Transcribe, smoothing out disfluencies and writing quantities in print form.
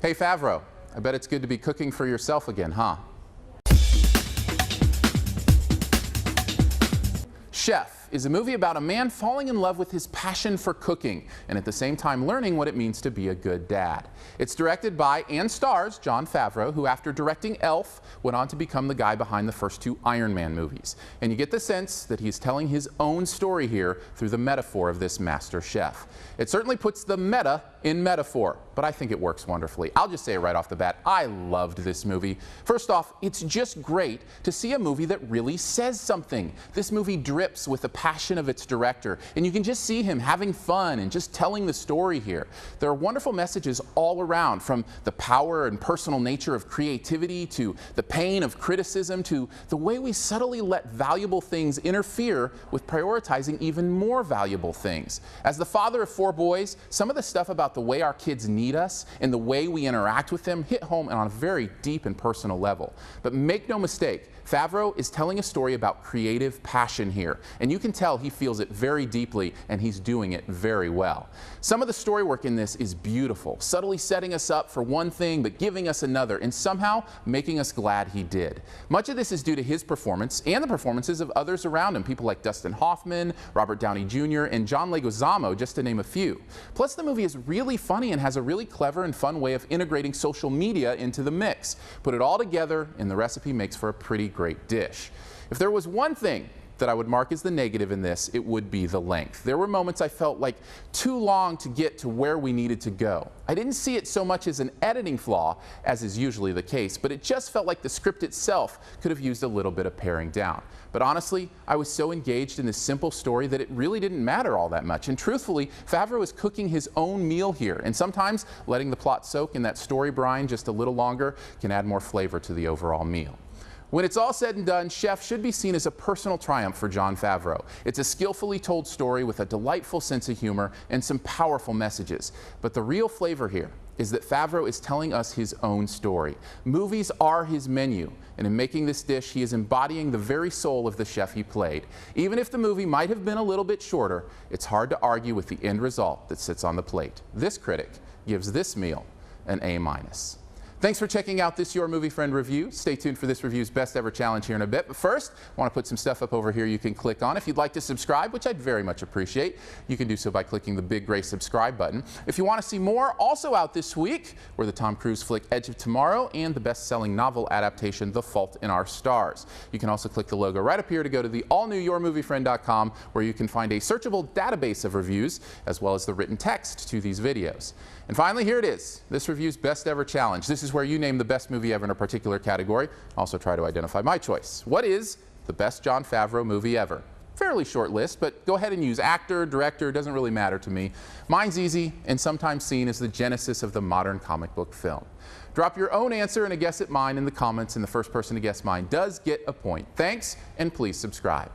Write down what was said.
Hey Favreau, I bet it's good to be cooking for yourself again, huh? Chef is a movie about a man falling in love with his passion for cooking and at the same time learning what it means to be a good dad. It's directed by and stars Jon Favreau, who after directing Elf went on to become the guy behind the first two Iron Man movies. And you get the sense that he's telling his own story here through the metaphor of this master chef. It certainly puts the meta in metaphor, but I think it works wonderfully. I'll just say it right off the bat, I loved this movie. First off, it's just great to see a movie that really says something. This movie drips with the passion of its director, and you can just see him having fun and just telling the story here. There are wonderful messages all around, from the power and personal nature of creativity to the pain of criticism to the way we subtly let valuable things interfere with prioritizing even more valuable things. As the father of 4 boys, some of the stuff about the way our kids need us and the way we interact with them hit home on a very deep and personal level. But make no mistake, Favreau is telling a story about creative passion here, and you can tell he feels it very deeply, and he's doing it very well. Some of the story work in this is beautiful, subtly setting us up for one thing but giving us another, and somehow making us glad he did. Much of this is due to his performance and the performances of others around him, people like Dustin Hoffman, Robert Downey Jr., and John Leguizamo, just to name a few. Plus, the movie is really funny and has a really clever and fun way of integrating social media into the mix. Put it all together, and the recipe makes for a pretty great dish. If there was one thing that I would mark as the negative in this, it would be the length. There were moments I felt like too long to get to where we needed to go. I didn't see it so much as an editing flaw, as is usually the case, but it just felt like the script itself could have used a little bit of paring down. But honestly, I was so engaged in this simple story that it really didn't matter all that much. And truthfully, Favreau is cooking his own meal here, and sometimes letting the plot soak in that story brine just a little longer can add more flavor to the overall meal. When it's all said and done, Chef should be seen as a personal triumph for Jon Favreau. It's a skillfully told story with a delightful sense of humor and some powerful messages. But the real flavor here is that Favreau is telling us his own story. Movies are his menu, and in making this dish, he is embodying the very soul of the chef he played. Even if the movie might have been a little bit shorter, it's hard to argue with the end result that sits on the plate. This critic gives this meal an A-. Thanks for checking out this Your Movie Friend review. Stay tuned for this review's best ever challenge here in a bit. But first, I want to put some stuff up over here you can click on. If you'd like to subscribe, which I'd very much appreciate, you can do so by clicking the big gray subscribe button. If you want to see more, also out this week were the Tom Cruise flick Edge of Tomorrow and the best-selling novel adaptation The Fault in Our Stars. You can also click the logo right up here to go to the all-new YourMovieFriend.com, where you can find a searchable database of reviews as well as the written text to these videos. And finally, here it is, this review's best ever challenge. This is where you name the best movie ever in a particular category. Also try to identify my choice. What is the best Jon Favreau movie ever? Fairly short list, but go ahead and use actor, director, doesn't really matter to me. Mine's easy and sometimes seen as the genesis of the modern comic book film. Drop your own answer and a guess at mine in the comments, and the first person to guess mine does get a point. Thanks, and please subscribe.